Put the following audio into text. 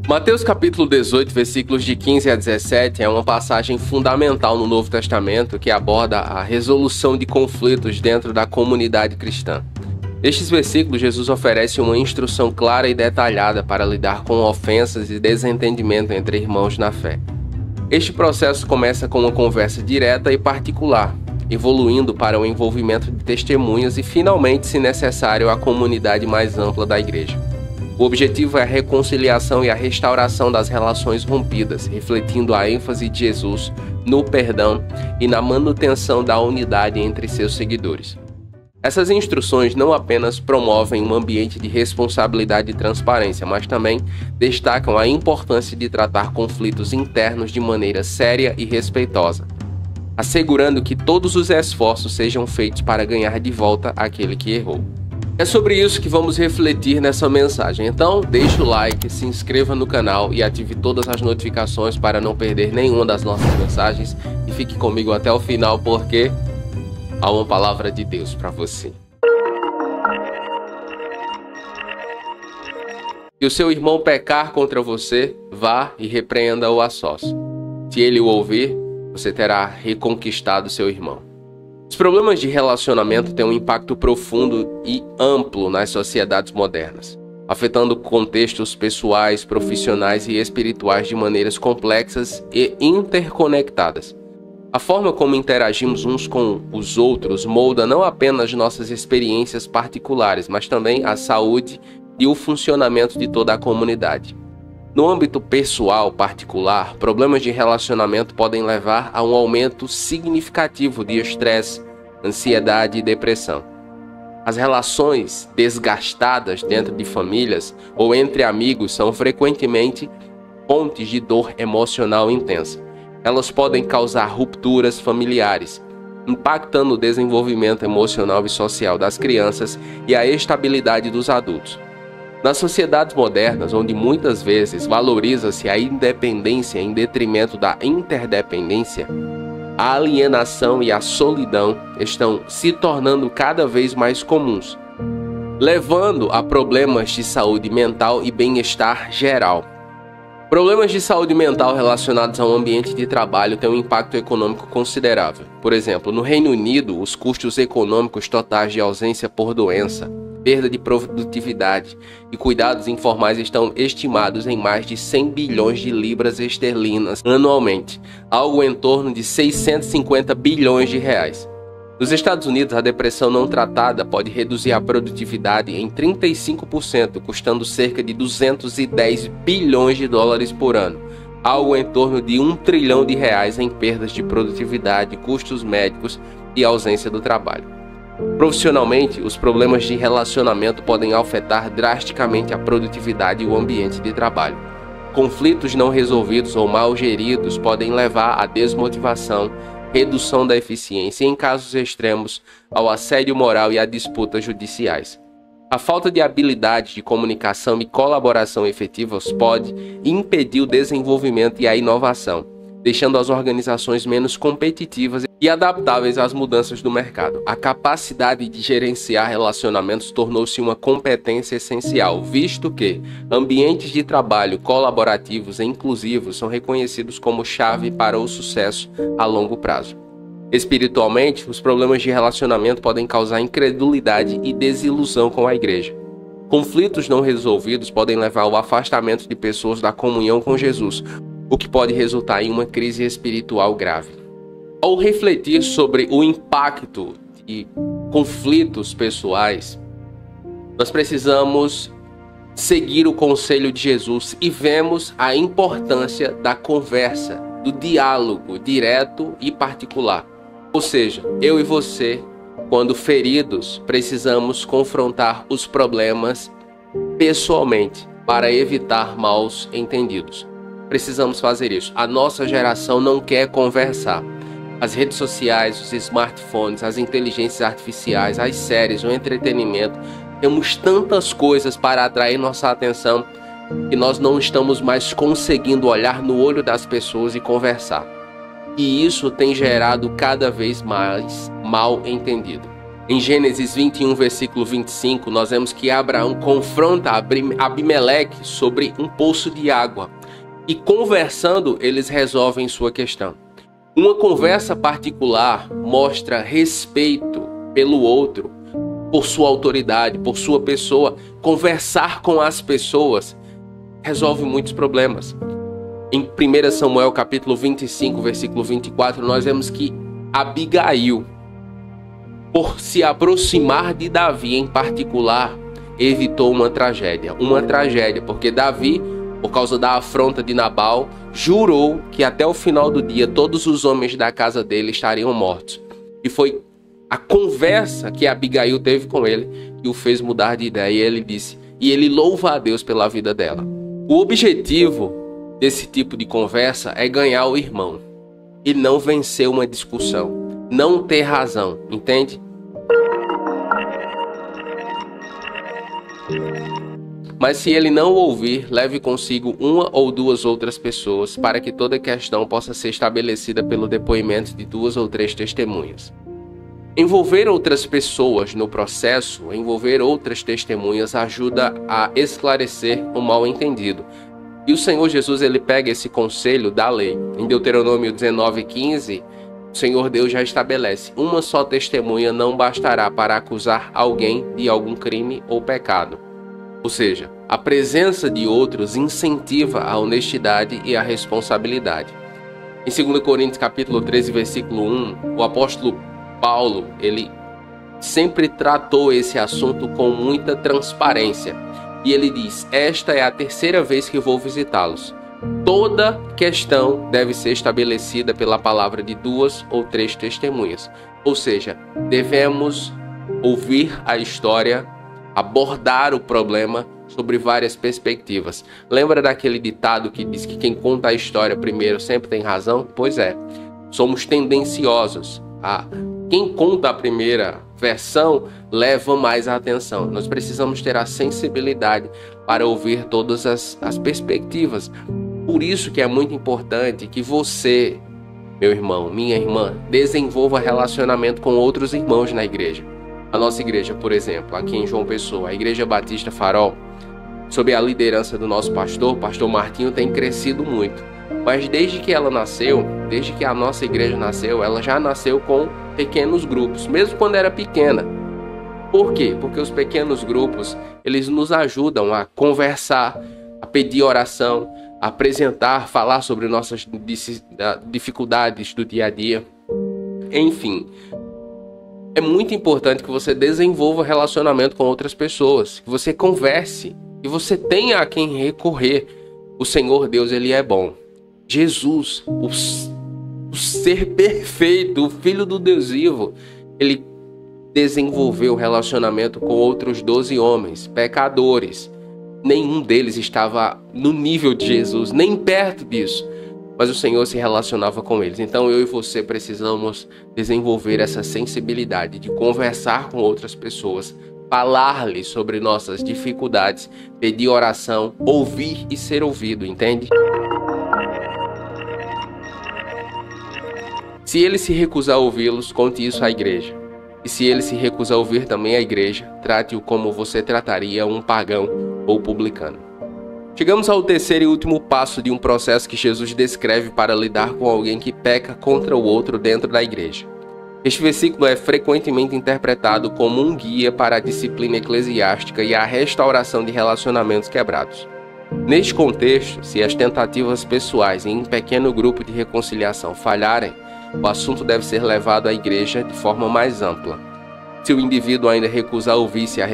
Mateus capítulo 18, versículos de 15 a 17 é uma passagem fundamental no Novo Testamento que aborda a resolução de conflitos dentro da comunidade cristã. Nestes versículos, Jesus oferece uma instrução clara e detalhada para lidar com ofensas e desentendimento entre irmãos na fé. Este processo começa com uma conversa direta e particular, evoluindo para o envolvimento de testemunhas e, finalmente, se necessário, a comunidade mais ampla da igreja. O objetivo é a reconciliação e a restauração das relações rompidas, refletindo a ênfase de Jesus no perdão e na manutenção da unidade entre seus seguidores. Essas instruções não apenas promovem um ambiente de responsabilidade e transparência, mas também destacam a importância de tratar conflitos internos de maneira séria e respeitosa, assegurando que todos os esforços sejam feitos para ganhar de volta aquele que errou. É sobre isso que vamos refletir nessa mensagem. Então, deixe o like, se inscreva no canal e ative todas as notificações para não perder nenhuma das nossas mensagens. E fique comigo até o final, porque há uma palavra de Deus para você. Se o seu irmão pecar contra você, vá e repreenda-o a sós. Se ele o ouvir, você terá reconquistado seu irmão. Os problemas de relacionamento têm um impacto profundo e amplo nas sociedades modernas, afetando contextos pessoais, profissionais e espirituais de maneiras complexas e interconectadas. A forma como interagimos uns com os outros molda não apenas nossas experiências particulares, mas também a saúde e o funcionamento de toda a comunidade. No âmbito pessoal particular, problemas de relacionamento podem levar a um aumento significativo de estresse, ansiedade e depressão. As relações desgastadas dentro de famílias ou entre amigos são frequentemente fontes de dor emocional intensa. Elas podem causar rupturas familiares, impactando o desenvolvimento emocional e social das crianças e a estabilidade dos adultos. Nas sociedades modernas, onde muitas vezes valoriza-se a independência em detrimento da interdependência, a alienação e a solidão estão se tornando cada vez mais comuns, levando a problemas de saúde mental e bem-estar geral. Problemas de saúde mental relacionados ao ambiente de trabalho têm um impacto econômico considerável. Por exemplo, no Reino Unido, os custos econômicos totais de ausência por doença, perda de produtividade e cuidados informais estão estimados em mais de 100 bilhões de libras esterlinas anualmente, algo em torno de 650 bilhões de reais. Nos Estados Unidos, a depressão não tratada pode reduzir a produtividade em 35%, custando cerca de 210 bilhões de dólares por ano, algo em torno de 1 trilhão de reais em perdas de produtividade, custos médicos e ausência do trabalho. Profissionalmente, os problemas de relacionamento podem afetar drasticamente a produtividade e o ambiente de trabalho. Conflitos não resolvidos ou mal geridos podem levar à desmotivação, redução da eficiência e, em casos extremos, ao assédio moral e a disputas judiciais. A falta de habilidades de comunicação e colaboração efetivas pode impedir o desenvolvimento e a inovação, deixando as organizações menos competitivas e adaptáveis às mudanças do mercado. A capacidade de gerenciar relacionamentos tornou-se uma competência essencial, visto que ambientes de trabalho colaborativos e inclusivos são reconhecidos como chave para o sucesso a longo prazo. Espiritualmente, os problemas de relacionamento podem causar incredulidade e desilusão com a igreja. Conflitos não resolvidos podem levar ao afastamento de pessoas da comunhão com Jesus, o que pode resultar em uma crise espiritual grave. Ao refletir sobre o impacto de conflitos pessoais, nós precisamos seguir o conselho de Jesus e vemos a importância da conversa, do diálogo direto e particular. Ou seja, eu e você, quando feridos, precisamos confrontar os problemas pessoalmente para evitar maus entendidos. Precisamos fazer isso. A nossa geração não quer conversar. As redes sociais, os smartphones, as inteligências artificiais, as séries, o entretenimento, temos tantas coisas para atrair nossa atenção que nós não estamos mais conseguindo olhar no olho das pessoas e conversar. E isso tem gerado cada vez mais mal entendido. Em Gênesis 21, versículo 25, nós vemos que Abraão confronta Abimeleque sobre um poço de água. E conversando, eles resolvem sua questão. Uma conversa particular mostra respeito pelo outro, por sua autoridade, por sua pessoa. Conversar com as pessoas resolve muitos problemas. Em 1 Samuel capítulo 25, versículo 24, nós vemos que Abigail, por se aproximar de Davi em particular, evitou uma tragédia. Uma tragédia, porque Davi, por causa da afronta de Nabal, jurou que até o final do dia todos os homens da casa dele estariam mortos. E foi a conversa que Abigail teve com ele que o fez mudar de ideia. E ele disse, e ele louva a Deus pela vida dela. O objetivo desse tipo de conversa é ganhar o irmão e não vencer uma discussão, não ter razão, entende? Mas se ele não ouvir, leve consigo uma ou duas outras pessoas para que toda questão possa ser estabelecida pelo depoimento de 2 ou 3 testemunhas. Envolver outras pessoas no processo, envolver outras testemunhas, ajuda a esclarecer o mal-entendido. E o Senhor Jesus, ele pega esse conselho da lei. Em Deuteronômio 19:15, o Senhor Deus já estabelece: uma só testemunha não bastará para acusar alguém de algum crime ou pecado. Ou seja, a presença de outros incentiva a honestidade e a responsabilidade. Em 2 Coríntios capítulo 13, versículo 1, o apóstolo Paulo, ele sempre tratou esse assunto com muita transparência. E ele diz: esta é a 3ª vez que vou visitá-los. Toda questão deve ser estabelecida pela palavra de 2 ou 3 testemunhas. Ou seja, devemos ouvir a história, abordar o problema sobre várias perspectivas. Lembra daquele ditado que diz que quem conta a história primeiro sempre tem razão? Pois é, somos tendenciosos a quem conta a primeira versão leva mais a atenção. Nós precisamos ter a sensibilidade para ouvir todas as perspectivas. Por isso que é muito importante que você, meu irmão, minha irmã, desenvolva relacionamento com outros irmãos na igreja. A nossa igreja, por exemplo, aqui em João Pessoa, a Igreja Batista Farol, sob a liderança do nosso pastor Martinho, tem crescido muito. Mas desde que ela nasceu, desde que a nossa igreja nasceu, ela já nasceu com pequenos grupos, mesmo quando era pequena. Por quê? Porque os pequenos grupos, eles nos ajudam a conversar, a pedir oração, a apresentar, falar sobre nossas dificuldades do dia a dia. Enfim, é muito importante que você desenvolva relacionamento com outras pessoas, que você converse, que você tenha a quem recorrer. O Senhor Deus, ele é bom. Jesus, o ser perfeito, o Filho do Deus vivo, ele desenvolveu relacionamento com outros 12 homens, pecadores. Nenhum deles estava no nível de Jesus, nem perto disso. Mas o Senhor se relacionava com eles. Então eu e você precisamos desenvolver essa sensibilidade de conversar com outras pessoas, falar-lhes sobre nossas dificuldades, pedir oração, ouvir e ser ouvido, entende? Se ele se recusar a ouvi-los, conte isso à igreja. E se ele se recusar a ouvir também a igreja, trate-o como você trataria um pagão ou publicano. Chegamos ao 3º e último passo de um processo que Jesus descreve para lidar com alguém que peca contra o outro dentro da igreja. Este versículo é frequentemente interpretado como um guia para a disciplina eclesiástica e a restauração de relacionamentos quebrados. Neste contexto, se as tentativas pessoais em um pequeno grupo de reconciliação falharem, o assunto deve ser levado à igreja de forma mais ampla. Se o indivíduo ainda recusar ouvir-se a